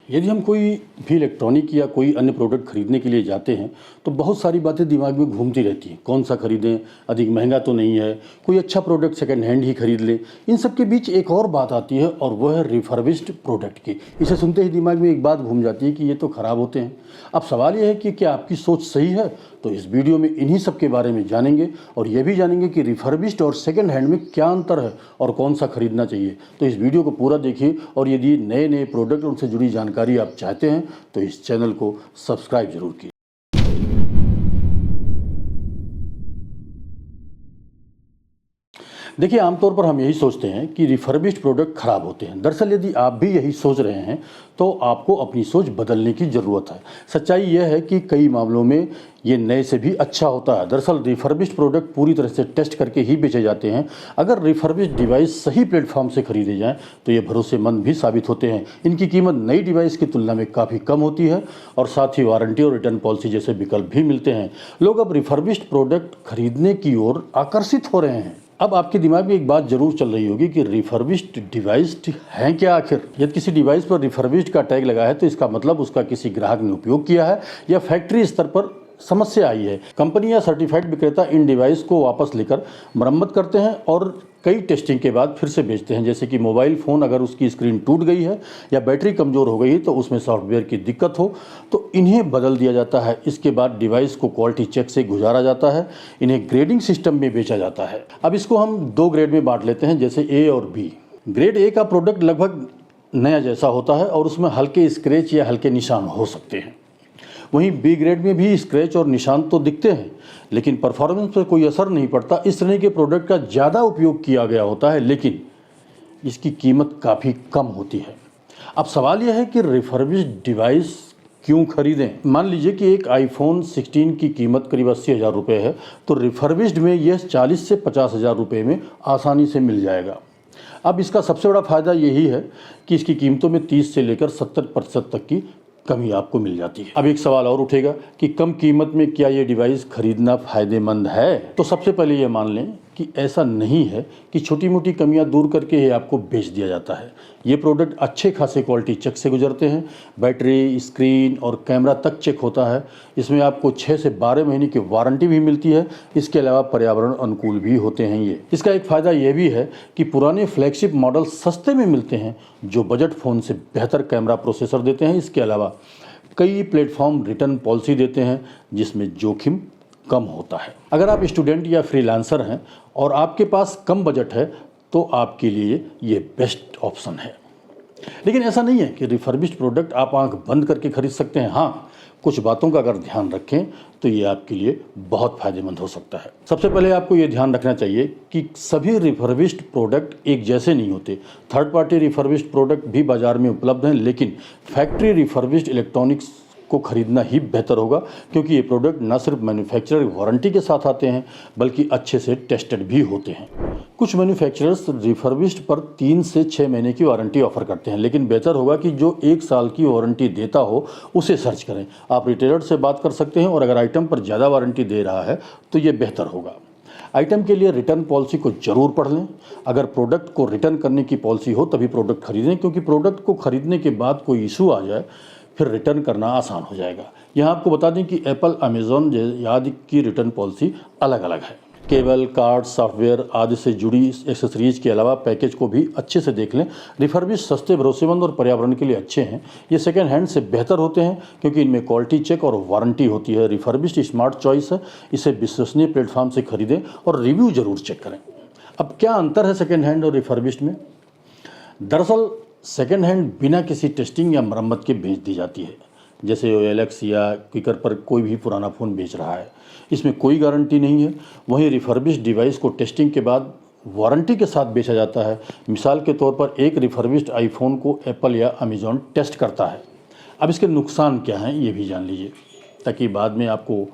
यदि हम कोई भी इलेक्ट्रॉनिक या कोई अन्य प्रोडक्ट खरीदने के लिए जाते हैं तो बहुत सारी बातें दिमाग में घूमती रहती हैं। कौन सा खरीदें, अधिक महंगा तो नहीं है, कोई अच्छा प्रोडक्ट सेकंड हैंड ही खरीद लें। इन सब के बीच एक और बात आती है और वह है रिफर्बिश्ड प्रोडक्ट की। इसे सुनते ही दिमाग में एक बात घूम जाती है कि ये तो ख़राब होते हैं। अब सवाल यह है कि क्या आपकी सोच सही है? तो इस वीडियो में इन्हीं सब के बारे में जानेंगे और यह भी जानेंगे कि रिफर्बिश्ड और सेकंड हैंड में क्या अंतर है और कौन सा खरीदना चाहिए। तो इस वीडियो को पूरा देखिए और यदि नए नए प्रोडक्ट उनसे जुड़ी जानकारी आप चाहते हैं तो इस चैनल को सब्सक्राइब जरूर कीजिए। देखिए, आमतौर पर हम यही सोचते हैं कि रिफर्बिश्ड प्रोडक्ट खराब होते हैं। दरअसल यदि आप भी यही सोच रहे हैं तो आपको अपनी सोच बदलने की ज़रूरत है। सच्चाई यह है कि कई मामलों में ये नए से भी अच्छा होता है। दरअसल रिफर्बिश्ड प्रोडक्ट पूरी तरह से टेस्ट करके ही बेचे जाते हैं। अगर रिफर्बिश्ड डिवाइस सही प्लेटफॉर्म से खरीदे जाएं तो ये भरोसेमंद भी साबित होते हैं। इनकी कीमत नई डिवाइस की तुलना में काफ़ी कम होती है और साथ ही वारंटी और रिटर्न पॉलिसी जैसे विकल्प भी मिलते हैं। लोग अब रिफर्बिश्ड प्रोडक्ट खरीदने की ओर आकर्षित हो रहे हैं। अब आपके दिमाग में एक बात जरूर चल रही होगी कि रिफर्बिश्ड डिवाइस हैं क्या आखिर? यदि किसी डिवाइस पर रिफर्बिश्ड का टैग लगा है तो इसका मतलब उसका किसी ग्राहक ने उपयोग किया है या फैक्ट्री स्तर पर समस्या आई है। कंपनी या सर्टिफाइड विक्रेता इन डिवाइस को वापस लेकर मरम्मत करते हैं और कई टेस्टिंग के बाद फिर से बेचते हैं। जैसे कि मोबाइल फ़ोन, अगर उसकी स्क्रीन टूट गई है या बैटरी कमज़ोर हो गई है तो उसमें सॉफ्टवेयर की दिक्कत हो तो इन्हें बदल दिया जाता है। इसके बाद डिवाइस को क्वालिटी चेक से गुजारा जाता है। इन्हें ग्रेडिंग सिस्टम में बेचा जाता है। अब इसको हम दो ग्रेड में बांट लेते हैं, जैसे ए और बी। ग्रेड ए का प्रोडक्ट लगभग नया जैसा होता है और उसमें हल्के स्क्रैच या हल्के निशान हो सकते हैं। वहीं बी ग्रेड में भी स्क्रैच और निशान तो दिखते हैं लेकिन परफॉर्मेंस पर कोई असर नहीं पड़ता। इस तरह के प्रोडक्ट का ज़्यादा उपयोग किया गया होता है लेकिन इसकी कीमत काफ़ी कम होती है। अब सवाल यह है कि रिफर्बिश्ड डिवाइस क्यों खरीदें? मान लीजिए कि एक आईफोन 16 की कीमत करीब 80,000 रुपये है तो रिफर्बिश्ड में यह 40 से 50,000 रुपये में आसानी से मिल जाएगा। अब इसका सबसे बड़ा फ़ायदा यही है कि इसकी कीमतों में 30 से लेकर 70% तक की कमी आपको मिल जाती है। अब एक सवाल और उठेगा कि कम कीमत में क्या ये डिवाइस खरीदना फ़ायदेमंद है? तो सबसे पहले ये मान लें कि ऐसा नहीं है कि छोटी मोटी कमियां दूर करके ये आपको बेच दिया जाता है। ये प्रोडक्ट अच्छे खासे क्वालिटी चेक से गुजरते हैं। बैटरी, स्क्रीन और कैमरा तक चेक होता है। इसमें आपको 6 से 12 महीने की वारंटी भी मिलती है। इसके अलावा पर्यावरण अनुकूल भी होते हैं ये। इसका एक फ़ायदा ये भी है कि पुराने फ्लैगशिप मॉडल सस्ते में मिलते हैं जो बजट फ़ोन से बेहतर कैमरा प्रोसेसर देते हैं। इसके अलावा कई प्लेटफॉर्म रिटर्न पॉलिसी देते हैं जिसमें जोखिम कम होता है। अगर आप स्टूडेंट या फ्रीलांसर हैं और आपके पास कम बजट है तो आपके लिए ये बेस्ट ऑप्शन है। लेकिन ऐसा नहीं है कि रिफर्बिश्ड प्रोडक्ट आप आंख बंद करके खरीद सकते हैं। हाँ, कुछ बातों का अगर ध्यान रखें तो ये आपके लिए बहुत फ़ायदेमंद हो सकता है। सबसे पहले आपको ये ध्यान रखना चाहिए कि सभी रिफर्बिश्ड प्रोडक्ट एक जैसे नहीं होते। थर्ड पार्टी रिफर्बिश्ड प्रोडक्ट भी बाज़ार में उपलब्ध हैं लेकिन फैक्ट्री रिफर्बिश्ड इलेक्ट्रॉनिक्स को खरीदना ही बेहतर होगा क्योंकि ये प्रोडक्ट न सिर्फ मैन्युफैक्चरर वारंटी के साथ आते हैं बल्कि अच्छे से टेस्टेड भी होते हैं। कुछ मैन्युफैक्चरर्स रिफर्बिश्ड पर 3 से 6 महीने की वारंटी ऑफर करते हैं लेकिन बेहतर होगा कि जो 1 साल की वारंटी देता हो उसे सर्च करें। आप रिटेलर से बात कर सकते हैं और अगर आइटम पर ज़्यादा वारंटी दे रहा है तो ये बेहतर होगा। आइटम के लिए रिटर्न पॉलिसी को जरूर पढ़ लें। अगर प्रोडक्ट को रिटर्न करने की पॉलिसी हो तभी प्रोडक्ट खरीदें क्योंकि प्रोडक्ट को खरीदने के बाद कोई इशू आ जाए फिर रिटर्न करना आसान हो जाएगा। यहाँ आपको बता दें कि एप्पल, अमेज़ॉन आदि की रिटर्न पॉलिसी अलग अलग है। केबल, कार्ड, सॉफ्टवेयर आदि से जुड़ी एक्सेसरीज के अलावा पैकेज को भी अच्छे से देख लें। रिफर्बिश्ड सस्ते, भरोसेमंद और पर्यावरण के लिए अच्छे हैं। ये सेकेंड हैंड से बेहतर होते हैं क्योंकि इनमें क्वालिटी चेक और वारंटी होती है। रिफर्बिश्ड स्मार्ट चॉइस है। इसे विश्वसनीय प्लेटफॉर्म से खरीदें और रिव्यू जरूर चेक करें। अब क्या अंतर है सेकेंड हैंड और रिफर्बिश्ड में? दरअसल सेकेंड हैंड बिना किसी टेस्टिंग या मरम्मत के बेच दी जाती है। जैसे OLX या क्विकर पर कोई भी पुराना फ़ोन बेच रहा है, इसमें कोई गारंटी नहीं है। वहीं रिफर्बिश्ड डिवाइस को टेस्टिंग के बाद वारंटी के साथ बेचा जाता है। मिसाल के तौर पर एक रिफर्बिश्ड आईफोन को एप्पल या अमेज़ॉन टेस्ट करता है। अब इसके नुकसान क्या हैं ये भी जान लीजिए ताकि बाद में आपको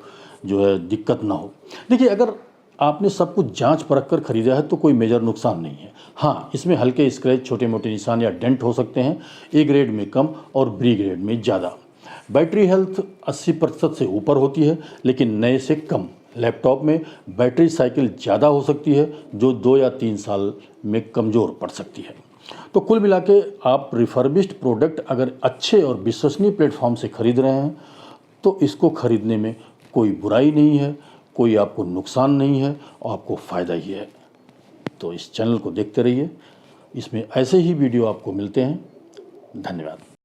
जो है दिक्कत ना हो। देखिए, अगर आपने सब कुछ जांच परख कर खरीदा है तो कोई मेजर नुकसान नहीं है। हाँ, इसमें हल्के स्क्रैच, छोटे मोटे निशान या डेंट हो सकते हैं। ए ग्रेड में कम और बी ग्रेड में ज़्यादा। बैटरी हेल्थ 80% से ऊपर होती है लेकिन नए से कम। लैपटॉप में बैटरी साइकिल ज़्यादा हो सकती है जो 2 या 3 साल में कमज़ोर पड़ सकती है। तो कुल मिला के आप रिफर्बिश्ड प्रोडक्ट अगर अच्छे और विश्वसनीय प्लेटफॉर्म से खरीद रहे हैं तो इसको खरीदने में कोई बुराई नहीं है, कोई आपको नुकसान नहीं है और आपको फ़ायदा ही है। तो इस चैनल को देखते रहिए, इसमें ऐसे ही वीडियो आपको मिलते हैं। धन्यवाद।